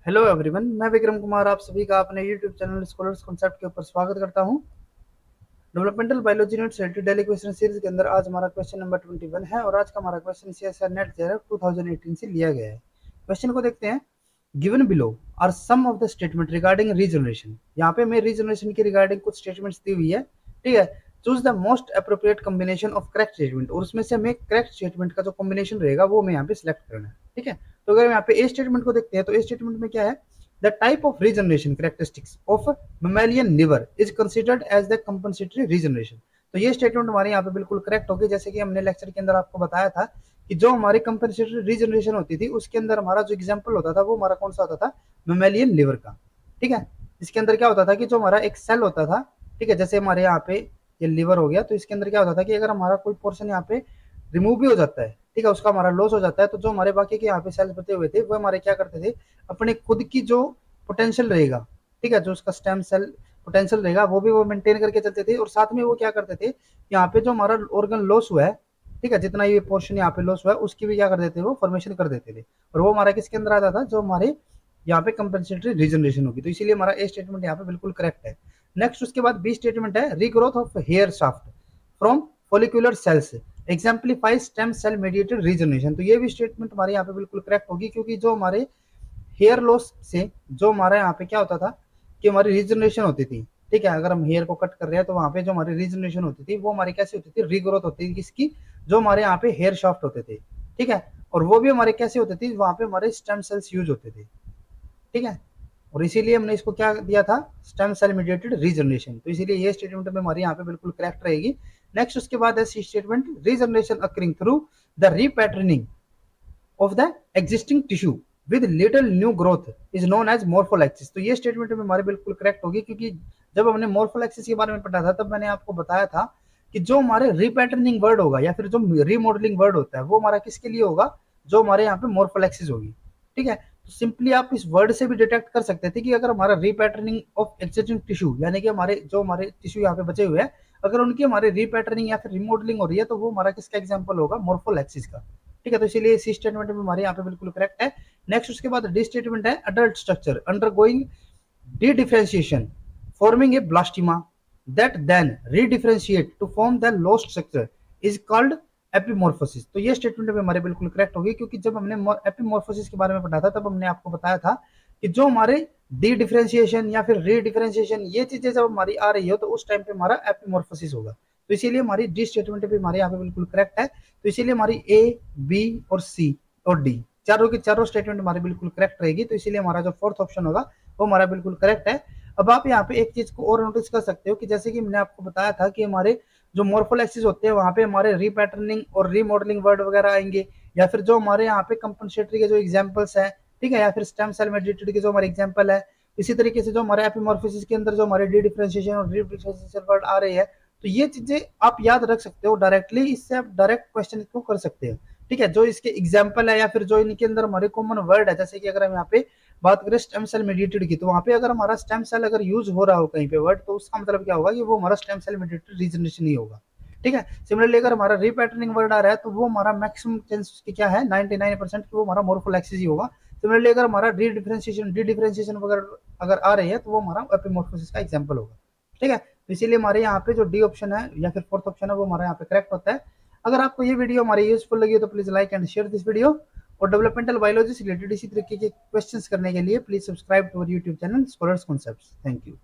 Hello everyone, मैं विक्रम कुमार आप सभी का अपने यूट्यूब चैनल स्कॉलर्स कॉन्सेप्ट के ऊपर स्वागत करता हूं। डेवलपमेंटल बायोलॉजी यूनिट से डेली क्वेश्चन सीरीज के अंदर आज हमारा क्वेश्चन नंबर 21 है और आज का हमारा क्वेश्चन सीएसआर नेट जेआरएफ 2018 से लिया गया है। क्वेश्चन को देखते हैं। Given below are some of the statement regarding regeneration. यहाँ पे मैं रीजनरेशन की रिगार्डिंग कुछ स्टेटमेंट्स दी हुई है, ठीक है। Choose the most appropriate combination of correct statement, और उसमें से हमें करेक्ट स्टेटमेंट का जो कॉम्बिनेशन रहेगा वो हमें यहाँ पे सिलेक्ट करना है, ठीक है। तो अगर यहाँ पे ए स्टेटमेंट को देखते हैं तो ए स्टेटमेंट में क्या है, the type of regeneration characteristics of mammalian liver is considered as the compensatory regeneration. तो ये स्टेटमेंट हमारे यहाँ पे बिल्कुल करेक्ट होगी। जैसे कि हमने लेक्चर के अंदर आपको बताया था कि जो हमारी कंपनसेटरी रीजनरेशन होती थी उसके अंदर हमारा जो एग्जाम्पल होता था वो हमारा कौन सा होता था, मेमेलियन लिवर का, ठीक है। इसके अंदर क्या होता था कि जो हमारा एक सेल होता था, ठीक है, जैसे हमारे यहाँ पे ये लिवर हो गया, तो इसके अंदर क्या होता था कि अगर हमारा कोई पोर्शन यहाँ पे रिमूव भी हो जाता है, ठीक है, उसका हमारा लॉस हो जाता है, तो जो हमारे बाकी के यहाँ पे सेल्स बचे हुए थे वो हमारे क्या करते थे, अपने खुद की जो पोटेंशियल रहेगा, ठीक है, जो उसका स्टेम सेल पोटेंशियल रहेगा वो भी वो मेंटेन करके चलते थे। और साथ में वो क्या करते थे, यहाँ पे जो हमारा ऑर्गन लॉस हुआ है, ठीक है, जितना ये पोर्शन यहाँ पे लॉस हुआ है उसकी भी क्या कर देते थे, वो फॉर्मेशन कर देते थे। और वो हमारा किसके अंदर आता था, जो हमारे यहाँ पे कंपनसेटरी रीजनरेशन होगी। तो इसीलिए हमारा ए स्टेटमेंट यहाँ पे बिल्कुल करेक्ट है। नेक्स्ट उसके बाद बी स्टेटमेंट है, regrowth of hair shaft from follicular cells exemplify stem cell mediated regeneration. तो ये भी स्टेटमेंट हमारे यहाँ पे बिल्कुल करेक्ट होगी, क्योंकि जो हमारे हेयर लॉस से जो हमारे यहाँ पे क्या होता था कि हमारी रीजनरेशन होती थी, ठीक है, अगर हम हेयर को कट कर रहे हैं तो वहां पे जो हमारी रीजनरेशन होती थी वो हमारी कैसे होती थी, रीग्रोथ होती थी किसकी, जो हमारे यहाँ पे हेयर शाफ्ट होते थे, ठीक है। और वो भी हमारे कैसे होते थे, वहां पे हमारे स्टेम सेल्स यूज होते थे, ठीक है। और इसीलिए हमने इसको क्या दिया था, स्टेम सेल मीडिएटेड रीजनरेशन। तो इसीलिए ये स्टेटमेंट में हमारी यहाँ पे बिल्कुल करेक्ट रहेगी। नेक्स्ट उसके बाद है C statement, regeneration occurring through the repatterning of the existing tissue with little new growth is known as morphallaxis. तो ये स्टेटमेंट में हमारी बिल्कुल करेक्ट होगी, क्योंकि जब हमने मोर्फोलैक्सिस के बारे में पढ़ा था तब मैंने आपको बताया था कि जो हमारे रिपैटर्निंग वर्ड होगा या फिर जो रीमॉडलिंग वर्ड होता है वो हमारा किसके लिए होगा, जो हमारे यहाँ पे मोर्फोलैक्सिस होगी, ठीक है। तो सिंपली आप इस वर्ड से भी डिटेक्ट कर सकते थे कि अगर हमारा रिपैटर्निंग ऑफ एग्जिस्टिंग टिश्यू, यानी कि हमारे जो हमारे टिश्यू यहाँ पे बचे हुए हैं, अगर उनकी हमारे रिपैटर्निंग या फिर रिमॉडलिंग हो रही है तो वो हमारा किसका एग्जाम्पल होगा, मोर्फोलैक्सिस का, ठीक है। तो इसीलिए इसी स्टेटमेंट में हमारे यहाँ पे बिल्कुल करेक्ट है। नेक्स्ट उसके बाद डी स्टेटमेंट है, adult structure undergoing dedifferentiation forming a blastema that then redifferentiate to form the lost structure is called epimorphosis. तो ये स्टेटमेंट में हमारे बिल्कुल करेक्ट होगी, क्योंकि जब हमने एपिमॉर्फोसिस के बारे में पढ़ा था तब हमने आपको बताया था कि जो हमारे डी डिफरेंशिएशन या फिर रीडिफरेंशिएशन ये चीजें जब हमारी आ रही हो तो उस टाइम पे हमारा एपिमॉर्फोसिस होगा। तो इसीलिए हमारी डी स्टेटमेंट भी हमारे यहाँ पे बिल्कुल करेक्ट है। तो इसीलिए हमारी ए, बी और सी और डी चारों की चारों स्टेटमेंट हमारी बिल्कुल करेक्ट रहेगी। तो इसीलिए हमारा जो फोर्थ ऑप्शन होगा वो हमारा बिल्कुल करेक्ट है। अब आप यहाँ पे एक चीज को और नोटिस कर सकते हो कि जैसे कि मैंने आपको बताया था कि हमारे जो मोर्फोलैक्सिस होते हैं वहां पे हमारे रीपैटर्निंग और रीमॉडलिंग वर्ड वगैरह आएंगे, या फिर जो हमारे यहाँ पे कंपनसेटरी के जो एग्जाम्पल्स है, ठीक है, या फिर स्टेम सेल मेडिएटेड के जो हमारे एग्जाम्पल है। इसी तरीके से जो हमारे एपिमॉर्फोसिस के अंदर जो हमारे डी डिफरेंशिएशन और री डिफरेंशिएशन वर्ड आ रहे हैं, तो ये चीजें आप याद रख सकते हो डायरेक्टली, इससे आप डायरेक्ट क्वेश्चन को कर सकते हैं, ठीक है। जो इसके एग्जाम्पल है या फिर जो इनके अंदर हमारे कॉमन वर्ड है, जैसे कि अगर हम यहाँ पे बात करें स्टेम सेल मेडिएटेड की, तो वहां पे अगर हमारा स्टेम सेल अगर यूज हो रहा हो कहीं पे वर्ड, तो उसका मतलब क्या होगा कि वो हमारा स्टेम सेल मेडिएटेड रीजनरेशन ही होगा, ठीक है। सिमिलरली अगर हमारा रीपैटर्निंग वर्ड आ रहा है तो वो हमारा मैक्सिमम चांस उसकी क्या है, 99% की वो हमारा मोर्फोलैक्सिस ही होगा। सिमिलरली अगर हमारा डी डिफरेंशिएशन वगैरह अगर आ रही है तो वो हमारा एपिमॉर्फोसिस का एग्जांपल होगा, ठीक है। तो इसीलिए हमारे यहाँ पे जो डी ऑप्शन है या फिर फोर्थ ऑप्शन है वो हमारे यहाँ पे करेक्ट होता है। अगर आपको ये वीडियो हमारी यूजफुल लगी तो please like and share this video, और डेवलपमेंटल बायोलॉजी से रिलेटेड इसी तरीके के क्वेश्चंस करने के लिए please subscribe to our YouTube channel scholars concepts. Thank you.